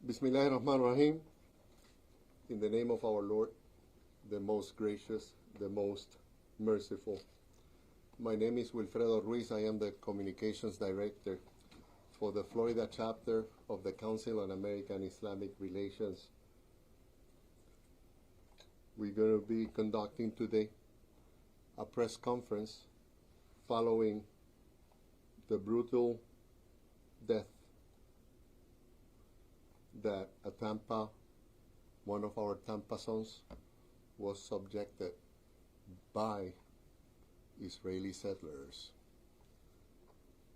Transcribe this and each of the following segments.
Bismillahirrahmanirrahim. In the name of our Lord, the most gracious, the most merciful. My name is Wilfredo Ruiz. I am the Communications Director for the Florida chapter of the Council on American Islamic Relations. We're going to be conducting today a press conference following the brutal death that at Tampa, one of our Tampa sons was subjected by Israeli settlers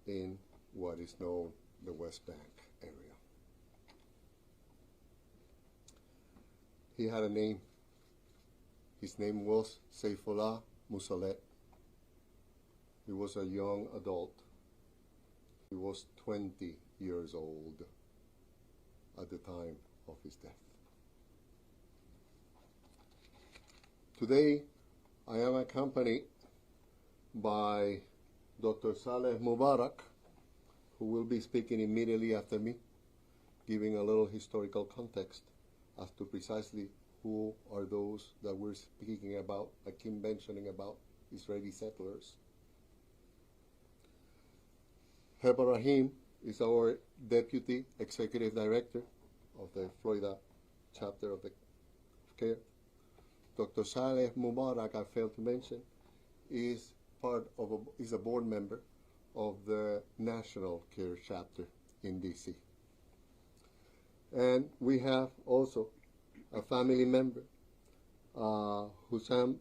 in what is known the West Bank area. He had a name. His name was Sayfollah Musallet. He was a young adult. He was 20 years old at the time of his death. Today, I am accompanied by Dr. Saleh Mubarak, who will be speaking immediately after me, giving a little historical context as to precisely who are those that we're speaking about, Akim mentioning about Israeli settlers. Heba Rahim is our Deputy Executive Director of the Florida chapter of CAIR. Dr. Saleh Mubarak, I failed to mention, is a board member of the National CAIR chapter in DC. And we have also a family member, Hussam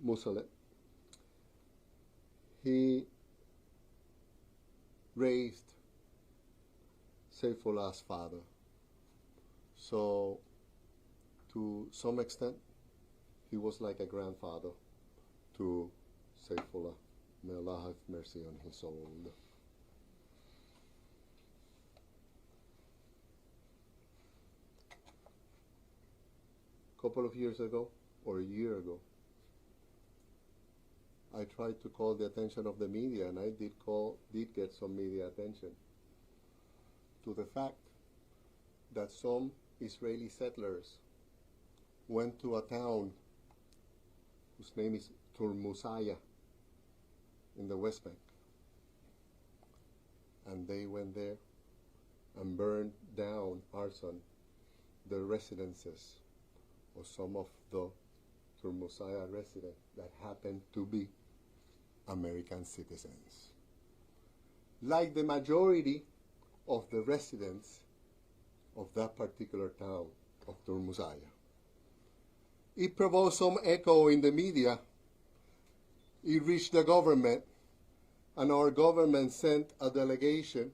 Musallet. He raised Sayfollah's father. So, to some extent, he was like a grandfather to Sayfollah. May Allah have mercy on his soul. A couple of years ago, or a year ago, I tried to call the attention of the media, and I did get some media attention to the fact that some Israeli settlers went to a town whose name is Turmusaya in the West Bank. And they went there and burned down arson the residences of some of the Turmusaya residents that happened to be American citizens. Like the majority of the residents of that particular town of Turmusaya. It provoked some echo in the media. It reached the government, and our government sent a delegation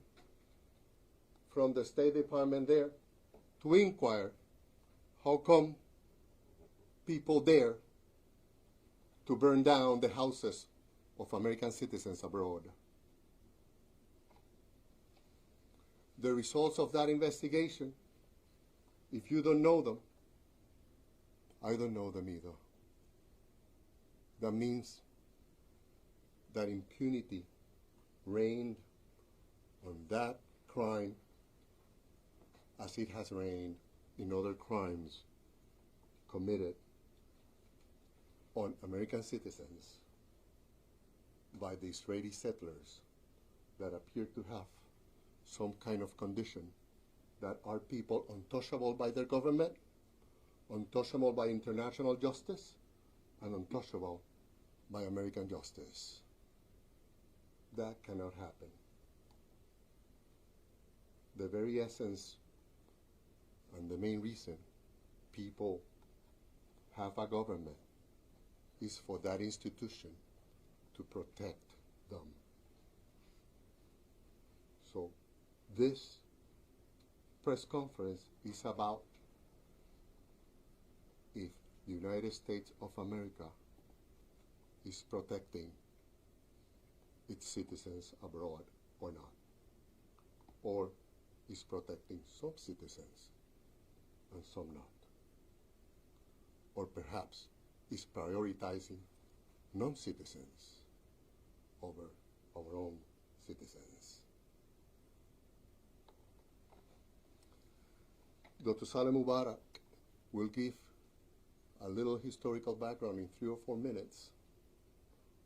from the State Department there to inquire how come people there to burn down the houses of American citizens abroad. The results of that investigation, if you don't know them, I don't know them either. That means that impunity reigned on that crime as it has reigned in other crimes committed on American citizens by the Israeli settlers that appear to have some kind of condition that are people untouchable by their government, untouchable by international justice, and untouchable by American justice. That cannot happen. The very essence and the main reason people have a government is for that institution to protect them. So this press conference is about if the United States of America is protecting its citizens abroad or not, or is protecting some citizens and some not, or perhaps is prioritizing non-citizens over our own citizens. Dr. Saleh Mubarak will give a little historical background in 3 or 4 minutes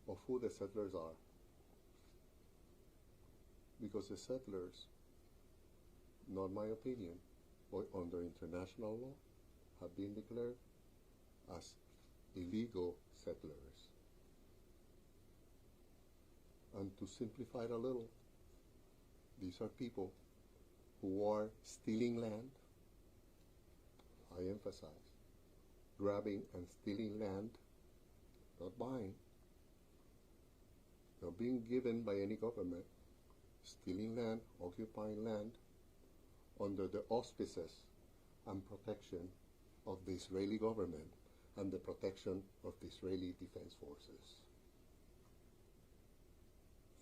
of who the settlers are. Because the settlers, not my opinion, but under international law, have been declared as illegal settlers. And to simplify it a little, these are people who are stealing land, I emphasize, grabbing and stealing land, not buying, not being given by any government, stealing land, occupying land under the auspices and protection of the Israeli government and the protection of the Israeli Defense Forces.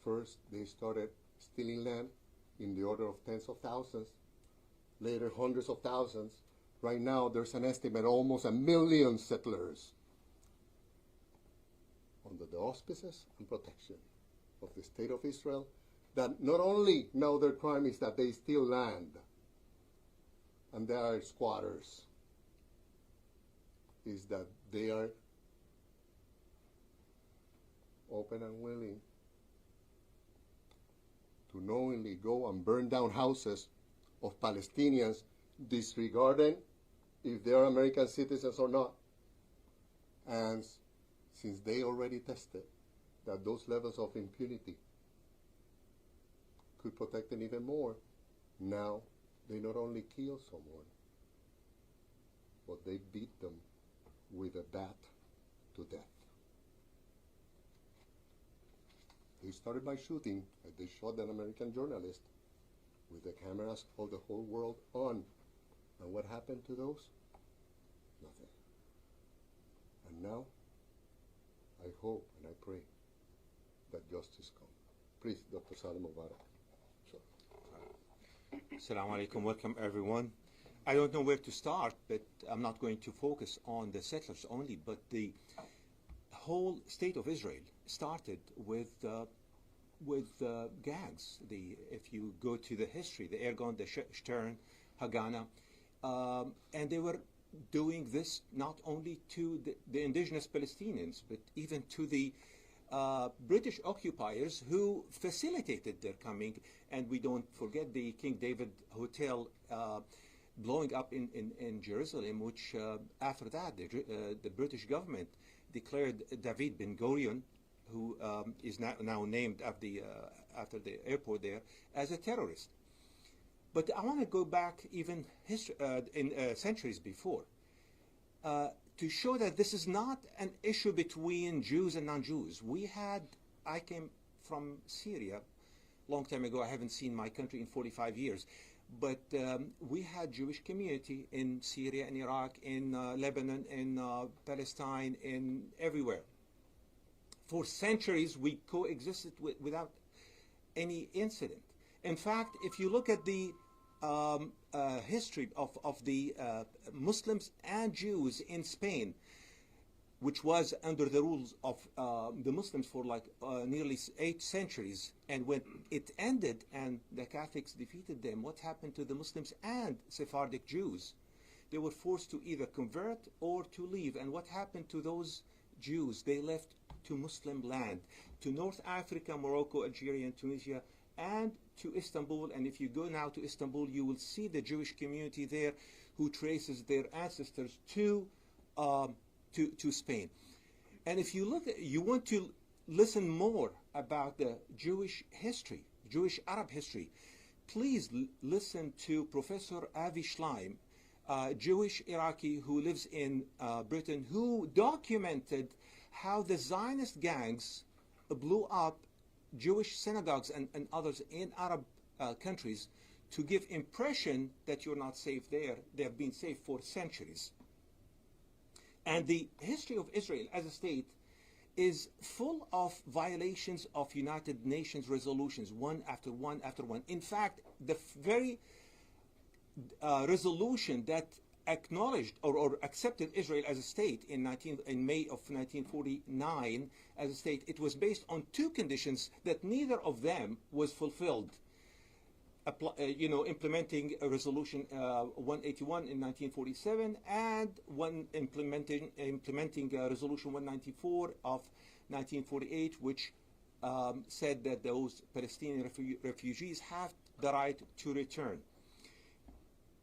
First, they started stealing land in the order of tens of thousands, later hundreds of thousands. Right now, there's an estimate almost 1 million settlers under the auspices and protection of the State of Israel, that not only now their crime is that they steal land and they are squatters, is that they are open and willing to knowingly go and burn down houses of Palestinians, disregarding if they are American citizens or not. And since they already tested that those levels of impunity could protect them even more, now they not only kill someone, but they beat them with a bat to death. They started by shooting, like they shot an American journalist with the cameras of the whole world on. And what happened to those? Nothing. And now, I hope and I pray that justice comes. Please, Dr. Saleh Mubarak. Assalamu alaikum, welcome everyone. I don't know where to start, but I'm not going to focus on the settlers only, but the whole state of Israel started with gangs. If you go to the history, the Ergon, the Stern, Haganah, and they were doing this not only to the indigenous Palestinians, but even to the British occupiers who facilitated their coming. And we don't forget the King David Hotel blowing up in Jerusalem, which after that the British government declared David Ben Gurion, who is now named after the airport there, as a terrorist. But I want to go back even centuries before to show that this is not an issue between Jews and non-Jews. I came from Syria a long time ago. I haven't seen my country in 45 years. But we had Jewish community in Syria, in Iraq, in Lebanon, in Palestine, in everywhere. For centuries, we coexisted without any incident. In fact, if you look at the history of the Muslims and Jews in Spain, which was under the rules of the Muslims for like nearly 8 centuries, and when it ended and the Catholics defeated them, what happened to the Muslims and Sephardic Jews? They were forced to either convert or to leave. And what happened to those Jews? They left to Muslim land, to North Africa, Morocco, Algeria, and Tunisia, and to Istanbul. And if you go now to Istanbul, you will see the Jewish community there who traces their ancestors to Spain. And if you you want to listen more about the Jewish history, Jewish Arab history, please listen to Professor Avi Schleim, Jewish Iraqi who lives in Britain, who documented how the Zionist gangs blew up Jewish synagogues and others in Arab countries to give impression that you're not safe there. They have been safe for centuries. And the history of Israel as a state is full of violations of United Nations resolutions, one after one after one. In fact, the very resolution that acknowledged or accepted Israel as a state in May of 1949 as a state, it was based on 2 conditions that neither of them was fulfilled. implementing a resolution 181 in 1947 and implementing resolution 194 of 1948, which said that those Palestinian refugees have the right to return.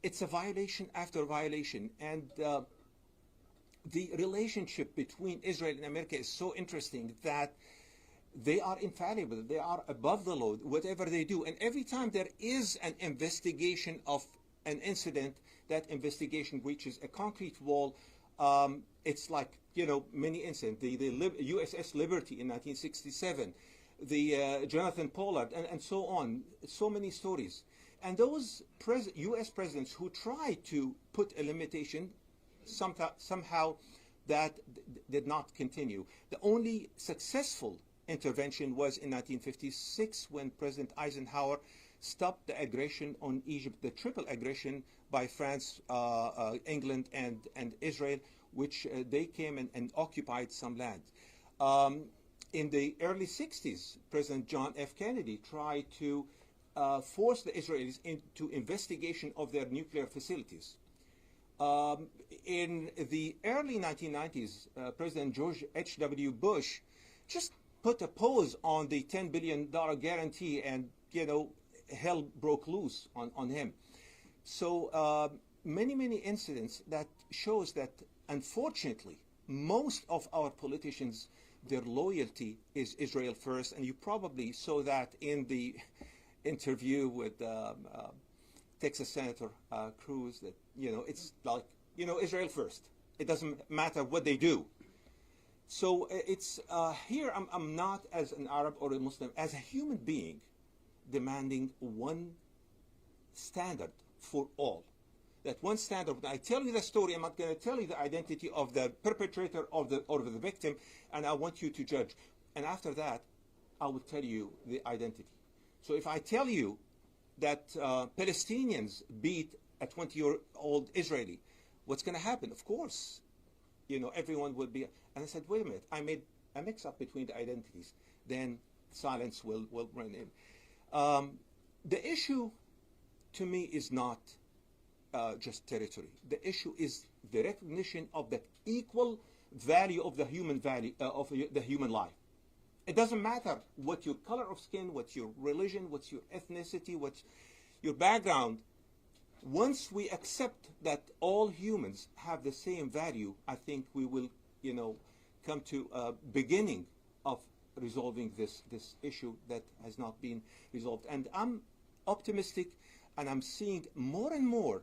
It's a violation after violation, and the relationship between Israel and America is so interesting that they are infallible. They are above the law, whatever they do. And every time there is an investigation of an incident, that investigation reaches a concrete wall. It's like, many incidents. The USS Liberty in 1967, the Jonathan Pollard, and so on. So many stories. And those U.S. presidents who try to put a limitation, somehow that did not continue. The only successful intervention was in 1956 when President Eisenhower stopped the aggression on Egypt, the triple aggression by France, England, and Israel, which they came and occupied some land. In the early 60s, President John F. Kennedy tried to force the Israelis into investigation of their nuclear facilities. In the early 1990s, President George H.W. Bush just put a pause on the $10 billion guarantee, and hell broke loose on him. So many incidents that shows that, unfortunately, most of our politicians, their loyalty is Israel first, and you probably saw that in the interview with Texas Senator Cruz, that it's like Israel first. It doesn't matter what they do. So it's here I'm not as an Arab or a Muslim, as a human being, demanding one standard for all. That one standard. When I tell you the story, I'm not going to tell you the identity of the perpetrator or the victim, and I want you to judge. And after that, I will tell you the identity. So if I tell you that Palestinians beat a 20-year-old Israeli, what's going to happen? Of course, everyone will be. And I said, wait a minute, I made a mix-up between the identities. Then silence will run in. The issue, to me, is not just territory. The issue is the recognition of the equal value of the human life. It doesn't matter what your color of skin, what's your religion, what's your ethnicity, what's your background. Once we accept that all humans have the same value, I think we will, come to a beginning of resolving this issue that has not been resolved. And I'm optimistic, and I'm seeing more and more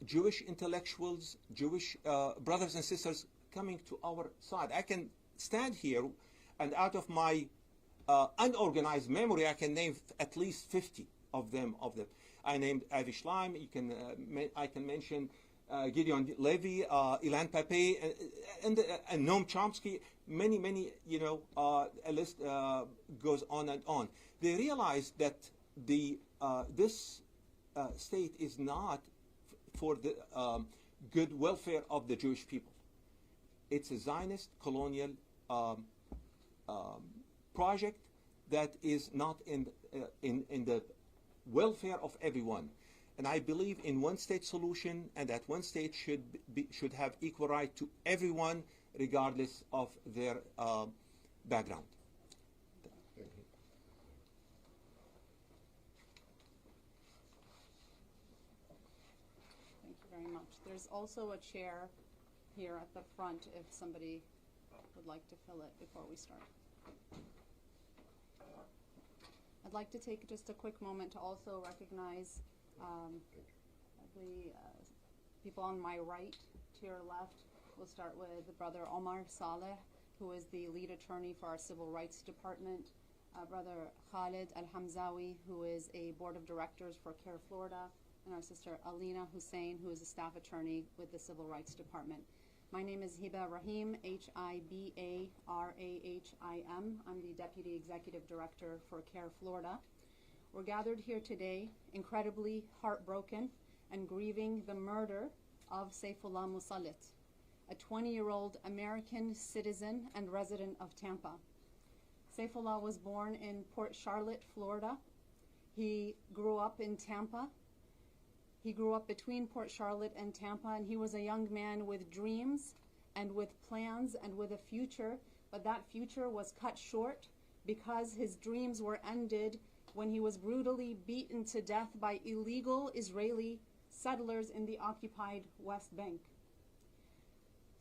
Jewish intellectuals, Jewish brothers and sisters coming to our side. I can stand here, and out of my unorganized memory, I can name at least 50 of them. I named Avi Schleim. I can mention Gideon Levy, Ilan Pape, and Noam Chomsky. Many. A list goes on and on. They realize that this state is not for the good welfare of the Jewish people. It's a Zionist colonial project that is not in the welfare of everyone. And I believe in one-state solution, and that one state should have equal right to everyone, regardless of their background. Thank you very much. There's also a chair here at the front if somebody would like to fill it before we start. I'd like to take just a quick moment to also recognize the people on my right to your left. We'll start with Brother Omar Saleh, who is the lead attorney for our Civil Rights Department. Brother Khalid Al-Hamzawi, who is a board of directors for CAIR Florida, and our sister Alina Hussein, who is a staff attorney with the Civil Rights Department. My name is Hiba Rahim, Hibarahim. I'm the Deputy Executive Director for CAIR Florida. We're gathered here today, incredibly heartbroken and grieving the murder of Sayfollah Musallet, a 20-year-old American citizen and resident of Tampa. Sayfollah was born in Port Charlotte, Florida. He grew up in Tampa. He grew up between Port Charlotte and Tampa, and he was a young man with dreams and with plans and with a future, but that future was cut short because his dreams were ended when he was brutally beaten to death by illegal Israeli settlers in the occupied West Bank.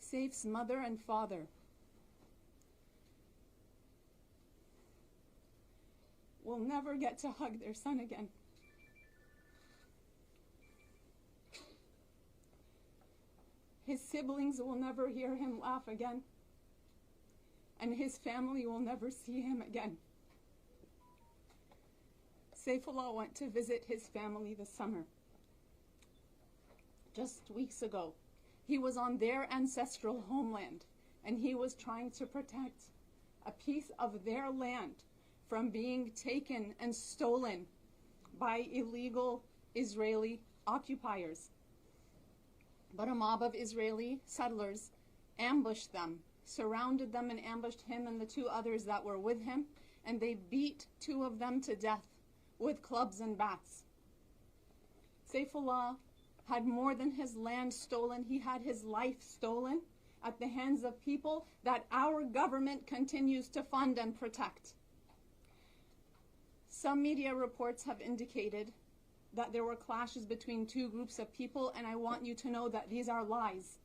Saif's mother and father will never get to hug their son again. His siblings will never hear him laugh again, and his family will never see him again. Sayfollah went to visit his family this summer. Just weeks ago, he was on their ancestral homeland, and he was trying to protect a piece of their land from being taken and stolen by illegal Israeli occupiers. But a mob of Israeli settlers ambushed them, surrounded them and ambushed him and the two others that were with him, and they beat two of them to death with clubs and bats. Sayfollah had more than his land stolen. He had his life stolen at the hands of people that our government continues to fund and protect. Some media reports have indicated that there were clashes between two groups of people, and I want you to know that these are lies.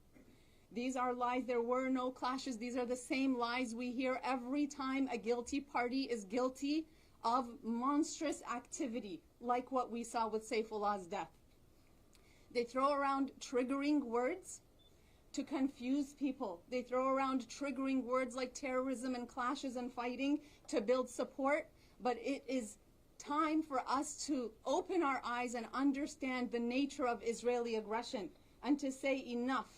These are lies. There were no clashes. These are the same lies we hear every time a guilty party is guilty of monstrous activity, like what we saw with Sayfollah's death. They throw around triggering words to confuse people. They throw around triggering words like terrorism and clashes and fighting to build support, but it is time for us to open our eyes and understand the nature of Israeli aggression and to say enough.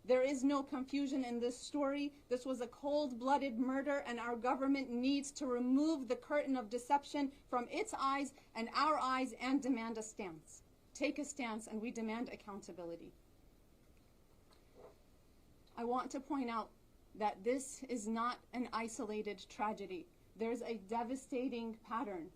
There is no confusion in this story. This was a cold-blooded murder, and our government needs to remove the curtain of deception from its eyes and our eyes and demand a stance. Take a stance, and we demand accountability. I want to point out that this is not an isolated tragedy. There's a devastating pattern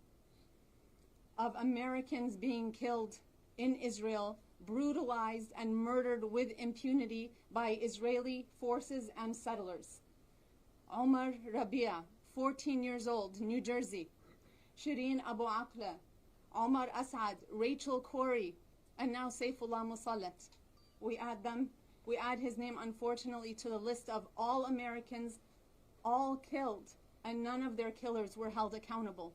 of Americans being killed in Israel, brutalized and murdered with impunity by Israeli forces and settlers. Omar Rabia, 14 years old, New Jersey. Shireen Abu Aqla, Omar Asad, Rachel Corey, and now Sayfollah Musallet. We add his name, unfortunately, to the list of all Americans, all killed, and none of their killers were held accountable.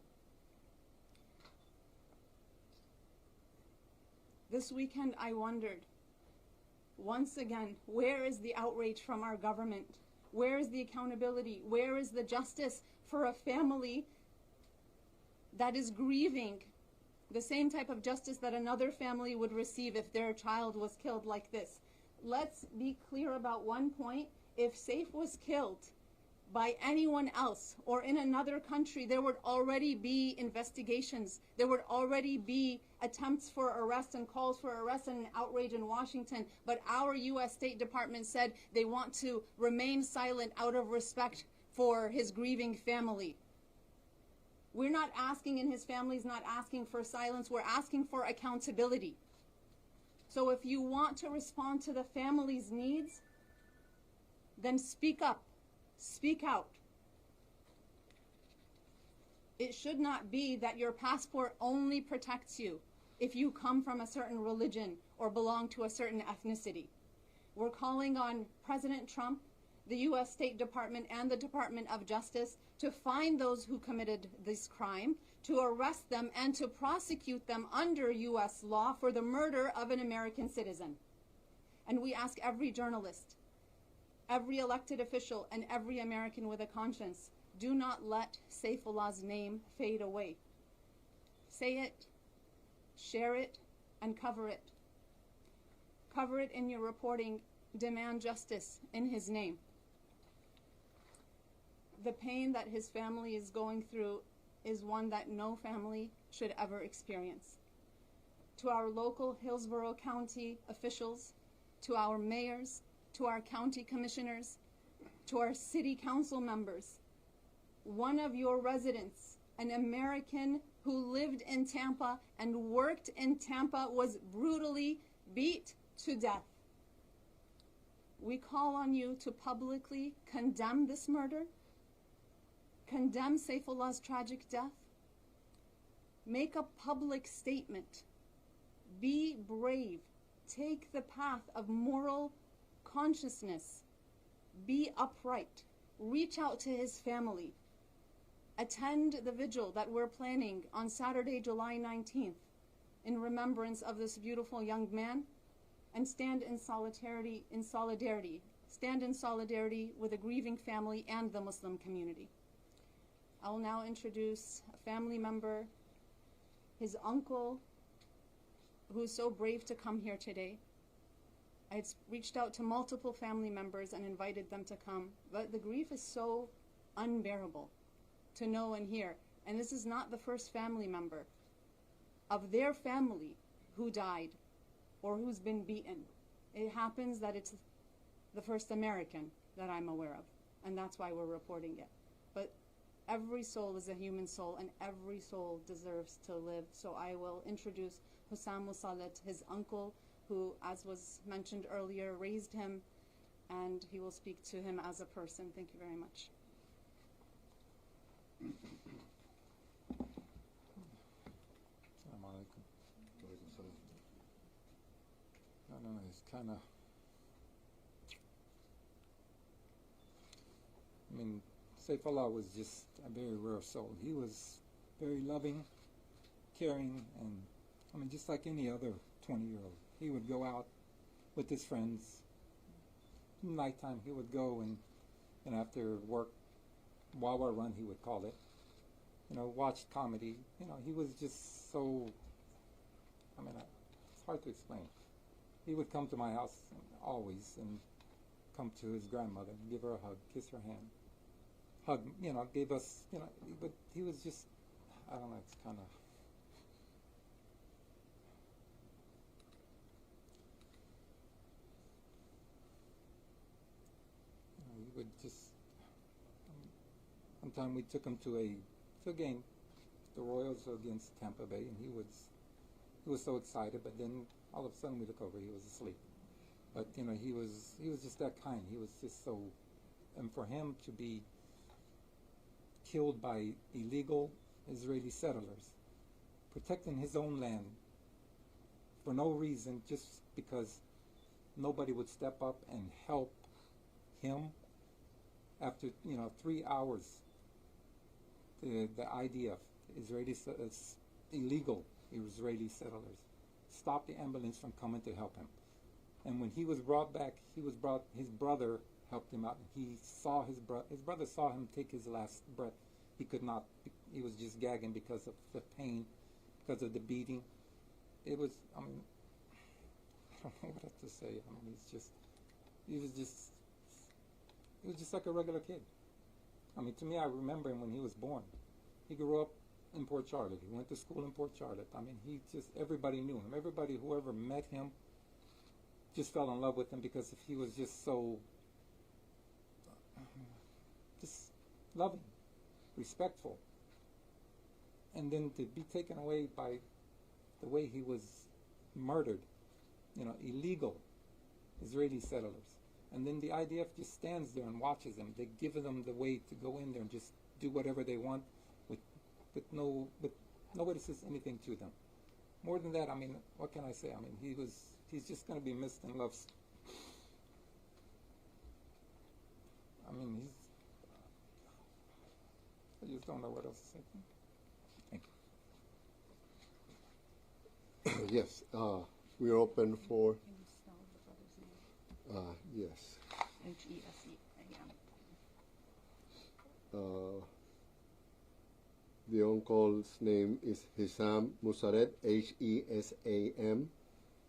This weekend I wondered, once again, where is the outrage from our government? Where is the accountability? Where is the justice for a family that is grieving the same type of justice that another family would receive if their child was killed like this? Let's be clear about one point. If Saif was killed by anyone else or in another country, there would already be investigations. There would already be attempts for arrest and calls for arrest and outrage in Washington. But our U.S. State Department said they want to remain silent out of respect for his grieving family. We're not asking, and his family's not asking for silence. We're asking for accountability. So if you want to respond to the family's needs, then speak up. Speak out. It should not be that your passport only protects you if you come from a certain religion or belong to a certain ethnicity. We're calling on President Trump, the U.S. State Department, and the Department of Justice to find those who committed this crime, to arrest them, and to prosecute them under U.S. law for the murder of an American citizen. And we ask every journalist, every elected official, and every American with a conscience, do not let Sayfollah's name fade away. Say it, share it, and cover it. Cover it in your reporting. Demand justice in his name. The pain that his family is going through is one that no family should ever experience. To our local Hillsborough County officials, to our mayors, to our county commissioners, to our city council members, one of your residents, an American who lived in Tampa and worked in Tampa was brutally beat to death. We call on you to publicly condemn this murder, condemn Sayfollah's tragic death, make a public statement, be brave, take the path of moral consciousness, be upright, reach out to his family, attend the vigil that we're planning on Saturday, July 19th, in remembrance of this beautiful young man, and stand in solidarity with the grieving family and the Muslim community. I will now introduce a family member, his uncle, who is so brave to come here today. I had reached out to multiple family members and invited them to come, but the grief is so unbearable to know and hear. And this is not the first family member of their family who died or who's been beaten. It happens that it's the first American that I'm aware of, and that's why we're reporting it. But every soul is a human soul, and every soul deserves to live. So I will introduce Hussam Musallet, his uncle, who, as was mentioned earlier, raised him, and he will speak to him as a person. Thank you very much. I don't know, it's kind of, I mean, Sayfollah was just a very rare soul. He was very loving, caring, and I mean, just like any other 20-year-old. He would go out with his friends. Nighttime, he would go and after work, Wawa Run, he would call it, watch comedy. He was just so, I mean, it's hard to explain. He would come to my house always and come to his grandmother and give her a hug, kiss her hand. Hug, gave us, but he was just, I don't know, it's kind of, he would just, one time we took him to a game, the Royals against Tampa Bay, and he was so excited, but then all of a sudden we look over, he was asleep. But he was just that kind. He was just so, and for him to be killed by illegal Israeli settlers, protecting his own land for no reason, just because nobody would step up and help him. After 3 hours, the IDF, illegal Israeli settlers, stopped the ambulance from coming to help him. And when he was brought back, his brother helped him out. His brother saw him take his last breath. He could not, he was just gagging because of the pain, because of the beating. It was, I mean, I don't know what to say. I mean, he was just like a regular kid. I mean, to me, I remember him when he was born. He grew up in Port Charlotte. He went to school in Port Charlotte. I mean, everybody knew him. Everybody, whoever met him, just fell in love with him because he was just so, just loving, respectful. And then to be taken away by the way he was murdered, illegal Israeli settlers. And then the IDF just stands there and watches them. They give them the way to go in there and just do whatever they want but nobody says anything to them. More than that, I mean, what can I say? I mean, he's just going to be missed and loved. I mean, I just don't know what else to say. Thank you. Yes, we're open for, Can you spell the brother's name? yes. H-E-S-E, again. The uncle's name is Hussam Musallet, H-E-S-A-M.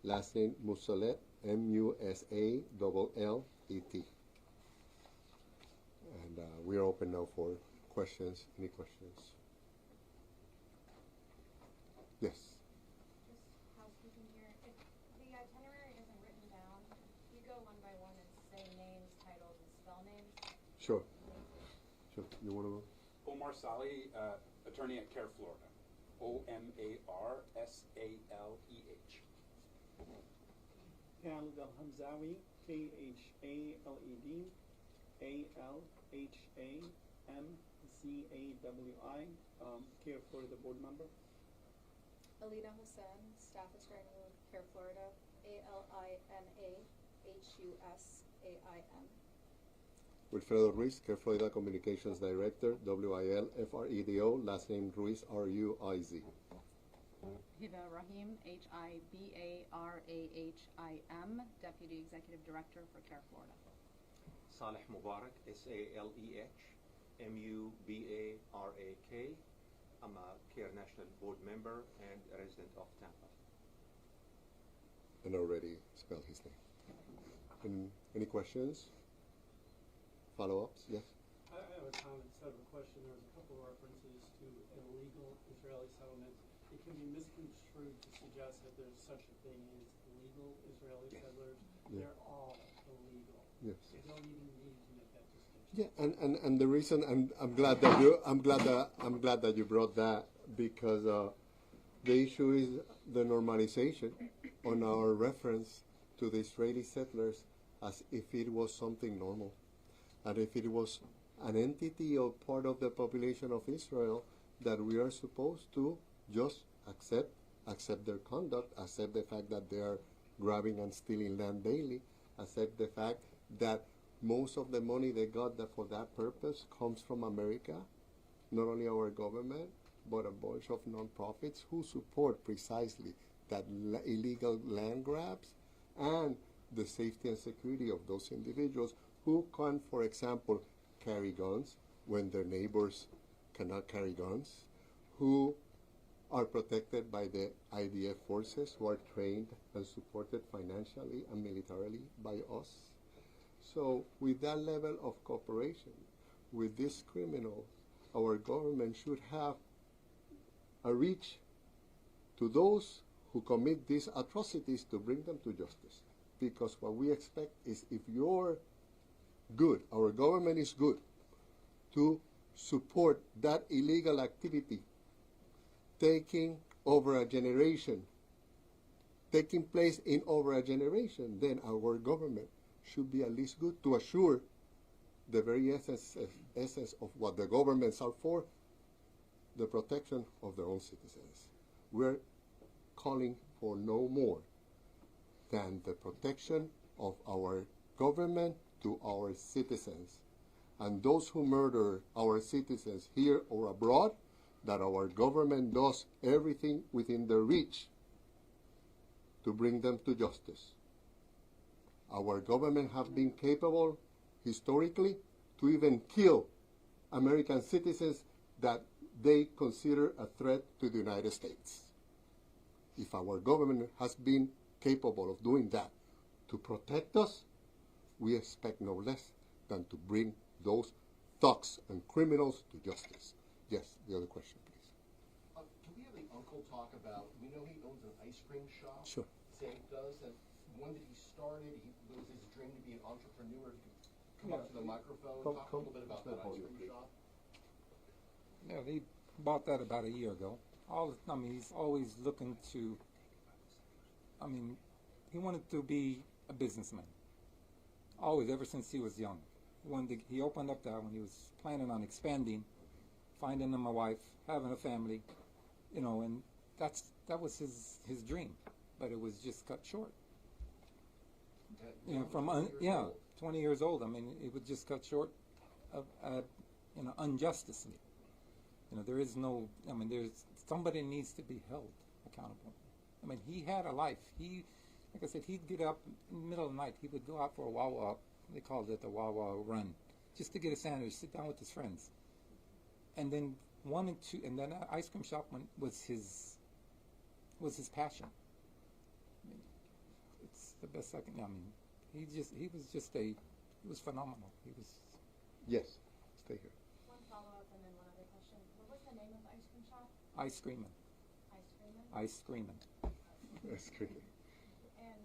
Last name Musallet, M-U-S-A-L-L-E-T. And we're open now for questions. Any questions? Yes. Just housekeeping here. If the itinerary isn't written down, you go one by one and say names, titles, and spell names. Sure. Sure. You want to go? Omar Saleh, attorney at CAIR, Florida. Omarsaleh. Khaled Al-Hamzawi, Khaled Alhamzawi, CAIR Florida board member. Alina Hussain, staff attorney with CAIR Florida, ALINAHUSAIM. Wilfredo Ruiz, CAIR Florida Communications Director, WILFREDO, last name Ruiz, RUIZ. Hiba Rahim, HIBARAHIM, Deputy Executive Director for CAIR Florida. Saleh Mubarak, SALEH MUBARAK. I'm a CAIR National Board member and a resident of Tampa. And already spelled his name. Any questions? Follow-ups? Yes? I have a comment instead of a question. There was a couple of references to illegal Israeli settlements. It can be misconstrued to suggest that there's such a thing as legal Israeli settlers. Yeah. They're all illegal. Yes. You don't even need to make that distinction. Yeah, and the reason I'm glad that you brought that, because the issue is the normalization on our reference to the Israeli settlers as if it was something normal, and if it was an entity or part of the population of Israel that we are supposed to just accept their conduct, accept the fact that they are grabbing and stealing land daily, accept the fact that most of the money they got for that purpose comes from America, not only our government, but a bunch of nonprofits who support precisely that illegal land grabs and the safety and security of those individuals who can, for example, carry guns when their neighbors cannot carry guns, who are protected by the IDF forces, who are trained and supported financially and militarily by us. So with that level of cooperation with these criminals, our government should have a reach to those who commit these atrocities to bring them to justice. Because what we expect is, if you're good, our government is good to support that illegal activity taking place in over a generation, then our government should be at least good to assure the very essence of what the governments are for, the protection of their own citizens. We're calling for no more than the protection of our government to our citizens. And those who murder our citizens here or abroad, that our government does everything within their reach to bring them to justice. Our government have been capable historically to even kill American citizens that they consider a threat to the United States. If our government has been capable of doing that to protect us, we expect no less than to bring those thugs and criminals to justice. Yes, the other question, please. Can we have the uncle talk about, we know he owns an ice cream shop. Sure. Sam does, and when did he start it? It was his dream to be an entrepreneur. If you could come up to the microphone and talk a little bit about that ice cream shop. Yeah, they bought that about a year ago. He's always looking to, he wanted to be a businessman. Always, ever since he was young. He opened up that when he was planning on expanding, finding him a wife, having a family, and that was his dream, but it was just cut short. 20 years old. It was just cut short of, unjustly. There is no. Somebody needs to be held accountable. He had a life. Like I said, he'd get up in the middle of the night. He would go out for a Wawa. They called it the Wawa run, just to get a sandwich, sit down with his friends, and then and then that ice cream shop was his passion. It's the best I can. He was phenomenal. He was. Yes, stay here. One follow-up and then one other question. What was the name of the ice cream shop? Ice creaming. Ice creaming? Ice creaming. That's great. And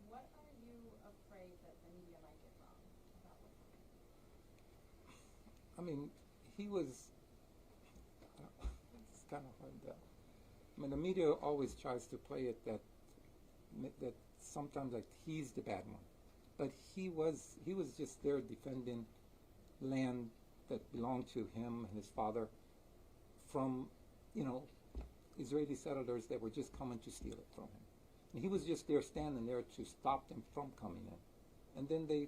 what are you afraid that the media might get wrong about what happened? He was. kind of hard to. I mean, the media always tries to play it that sometimes like he's the bad one, but he was just there defending land that belonged to him and his father from, Israeli settlers that were just coming to steal it from him. And he was just there standing there to stop them from coming in. And then they,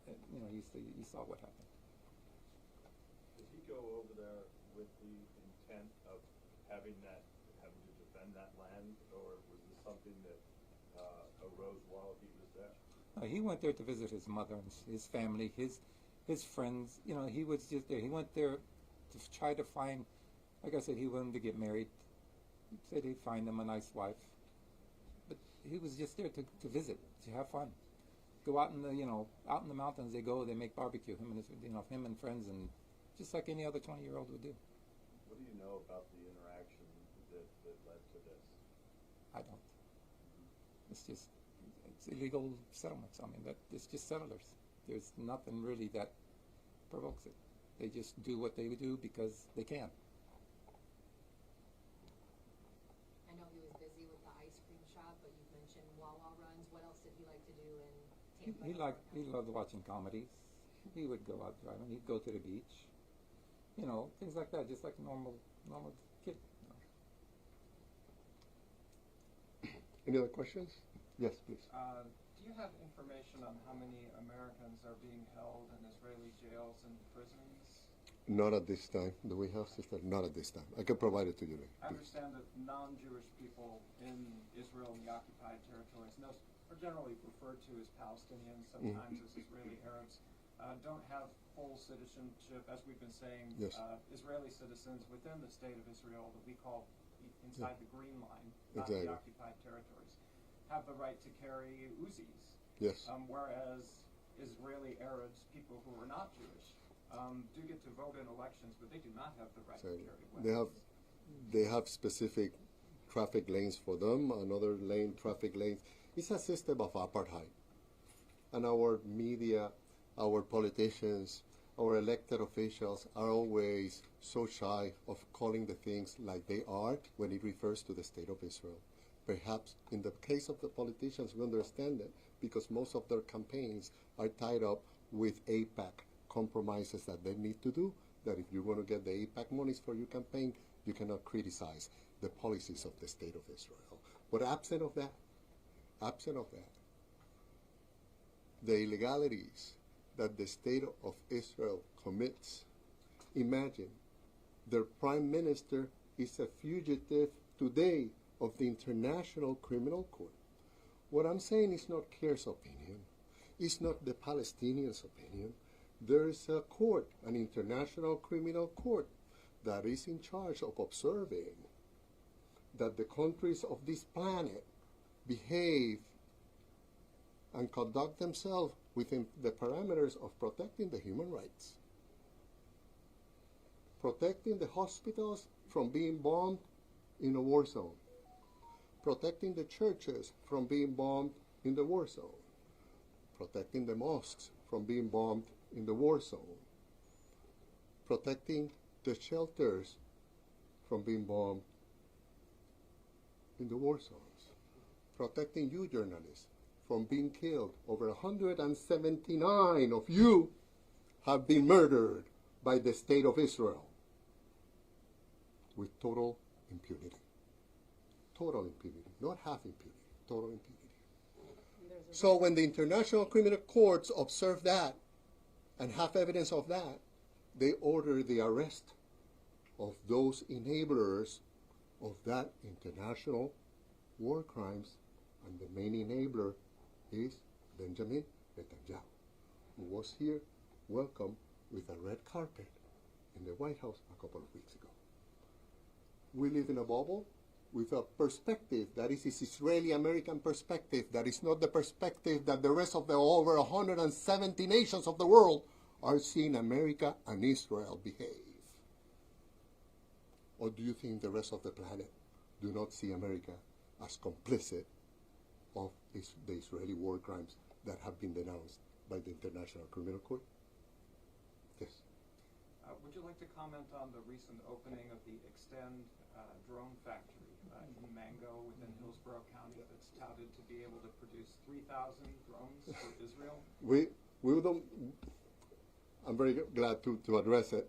you saw what happened. Did he go over there with the intent of having to defend that land, or was this something that arose while he was there? He went there to visit his mother and his family, his friends. He was just there. He went there to try to find, like I said, he wanted to get married. He said he'd find him a nice wife. But he was just there to visit, to have fun. Go out in the mountains. They make barbecue. Him and friends, and just like any other 20-year-old would do. What do you know about the interaction that led to this? I don't. It's illegal settlements. I mean, it's just settlers. There's nothing really that provokes it. They just do what they do because they can. I know he was busy with the ice cream shop, but you mentioned Wawa runs. What else did he like to do in Tampa? He loved watching comedies. He would go out driving. He'd go to the beach. Things like that, just like a normal kid. Any other questions? Yes, please. Do you have information on how many Americans are being held in Israeli jails and prisons? Not at this time. Do we have, sister? Not at this time. I can provide it to you later. I understand that non-Jewish people in Israel and the occupied territories are generally referred to as Palestinians, sometimes as Israeli Arabs, don't have full citizenship, as we've been saying. Yes. Israeli citizens within the state of Israel that we call inside the Green Line, not Exactly. the occupied territories, have the right to carry Uzis. Yes. Whereas Israeli Arabs, people who are not Jewish, do get to vote in elections, but they do not have the right to carry weapons. They have specific traffic lanes for them, another lane, traffic lanes. It's a system of apartheid. And our media, our politicians, our elected officials are always so shy of calling the things like they are when it refers to the state of Israel. Perhaps in the case of the politicians, we understand it because most of their campaigns are tied up with AIPAC compromises that they need to do, that if you want to get the AIPAC monies for your campaign, you cannot criticize the policies of the state of Israel. But absent of that, the illegalities that the state of Israel commits, imagine their prime minister is a fugitive today of the International Criminal Court. What I'm saying is not CAIR's opinion. It's not the Palestinians' opinion. There is a court, an International Criminal Court, that is in charge of observing that the countries of this planet behave and conduct themselves within the parameters of protecting the human rights. Protecting the hospitals from being bombed in a war zone. Protecting the churches from being bombed in the war zone. Protecting the mosques from being bombed in the war zone. Protecting the shelters from being bombed in the war zones. Protecting you journalists from being killed. Over 179 of you have been murdered by the state of Israel with total impunity. Total impunity, not half impunity, total impunity. So when the International Criminal Courts observe that and have evidence of that, they order the arrest of those enablers of that international war crimes, and the main enabler is Benjamin Netanyahu, who was here, welcome with a red carpet in the White House a couple of weeks ago. We live in a bubble with a perspective that is this Israeli-American perspective, that is not the perspective that the rest of the over 170 nations of the world are seeing America and Israel behave. Or do you think the rest of the planet do not see America as complicit of the Israeli war crimes that have been denounced by the International Criminal Court? Yes. would you like to comment on the recent opening of the Extend drone factory in Mango within Hillsborough County that's touted to be able to produce 3,000 drones for Israel? We don't. I'm very glad to address it.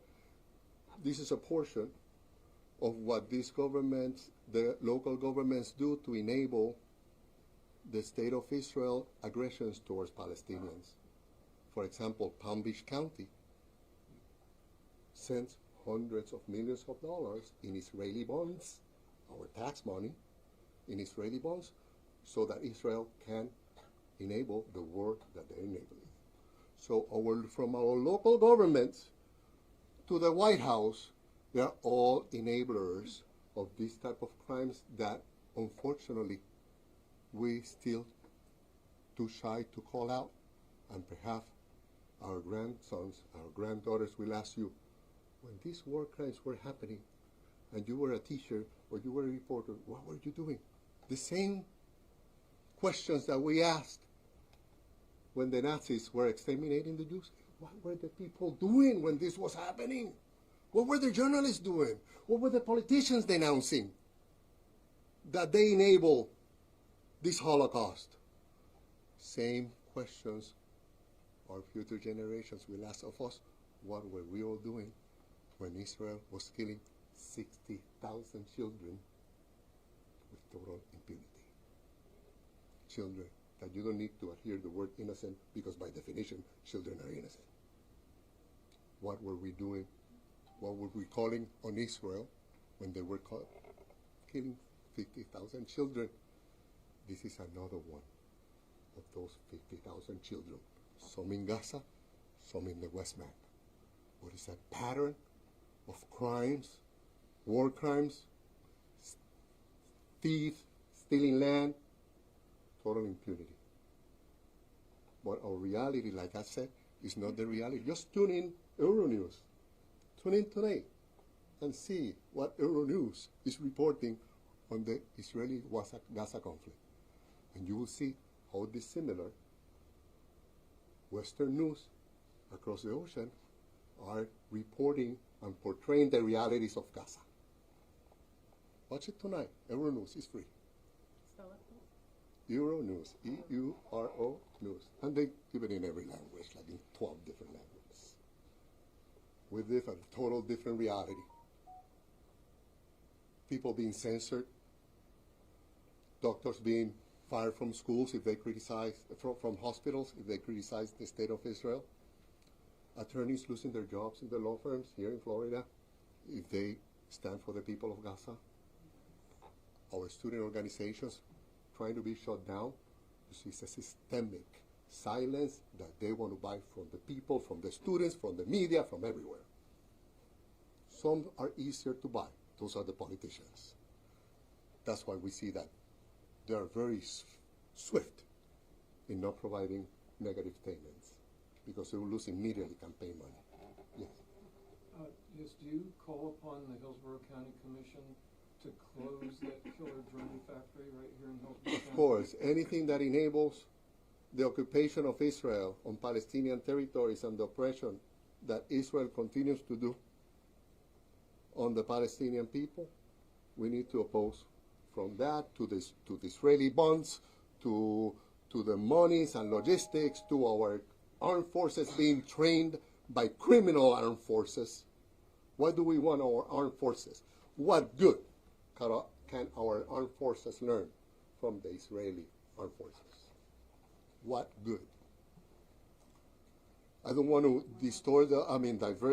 This is a portion of what these governments, the local governments, do to enable the state of Israel aggressions towards Palestinians. For example, Palm Beach County sends hundreds of millions of dollars in Israeli bonds, our tax money, in Israeli bonds, so that Israel can enable the war that they're enabling. So from our local governments to the White House, they are all enablers of these type of crimes that, unfortunately, we still too shy to call out. And perhaps our grandsons, our granddaughters will ask you, when these war crimes were happening, and you were a teacher or you were a reporter, what were you doing? The same questions that we asked when the Nazis were exterminating the Jews. What were the people doing when this was happening? What were the journalists doing? What were the politicians denouncing? That they enable this Holocaust. Same questions our future generations will ask of us. What were we all doing when Israel was killing 60,000 children with total impunity? Children that you don't need to adhere the word innocent, because by definition, children are innocent. What were we doing? What were we calling on Israel when they were killing 50,000 children? This is another one of those 50,000 children, some in Gaza, some in the West Bank. What is a pattern of crimes, war crimes, thieves, stealing land, total impunity. But our reality, like I said, is not the reality. Just tune in Euronews. Tune in today and see what Euronews is reporting on the Israeli-Gaza conflict. And you will see how dissimilar Western news across the ocean are reporting and portraying the realities of Gaza. Watch it tonight. Euronews is free. Spell it, please. Euronews, E-U-R-O News. And they give it in every language, like in 12 different languages. With a total different reality. People being censored. Doctors being fired from schools if they criticize, from hospitals if they criticize the state of Israel. Attorneys losing their jobs in the law firms here in Florida if they stand for the people of Gaza. Our student organizations trying to be shut down. It's a systemic silence that they want to buy from the people, from the students, from the media, from everywhere. Some are easier to buy. Those are the politicians. That's why we see that they are very swift in not providing negative statements, because they will lose immediately campaign money. Yes. Yes, do you call upon the Hillsborough County Commission to close that killer drone factory right here in Hillsborough County? Of course, anything that enables the occupation of Israel on Palestinian territories and the oppression that Israel continues to do on the Palestinian people, we need to oppose. From that to the Israeli bonds, to the monies and logistics, to our armed forces being trained by criminal armed forces. What do we want our armed forces? What good can our armed forces learn from the Israeli armed forces? What good? I don't want to divert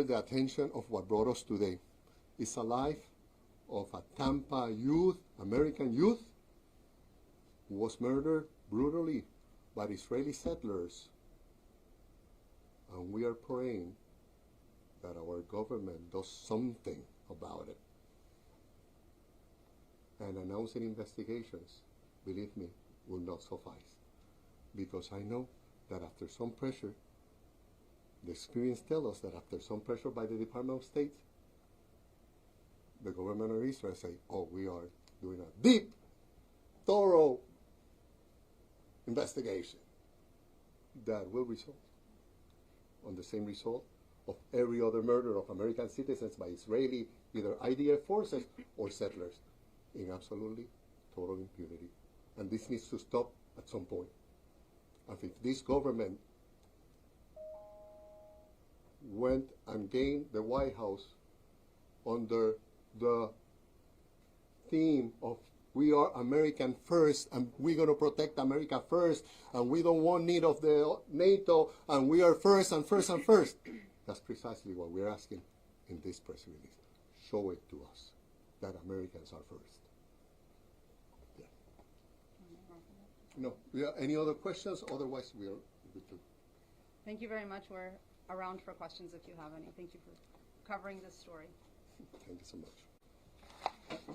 the attention of what brought us today. It's a life of a Tampa youth, American youth, who was murdered brutally by Israeli settlers. And we are praying that our government does something about it. And announcing investigations, believe me, will not suffice. Because I know that after some pressure, the experience tells us that after some pressure by the Department of State, the government of Israel say, oh, we are doing a deep, thorough investigation that will result on the same result of every other murder of American citizens by Israeli, either IDF forces or settlers, in absolutely total impunity. And this needs to stop at some point. And if this government went and gained the White House under the theme of we are American first and we're going to protect America first and we don't want need of the NATO and we are first and first and first. That's precisely what we're asking in this press release. Show it to us that Americans are first. Yeah. No. Yeah, any other questions? Otherwise, we are good to. Thank you very much. We're around for questions if you have any. Thank you for covering this story. Thank you so much.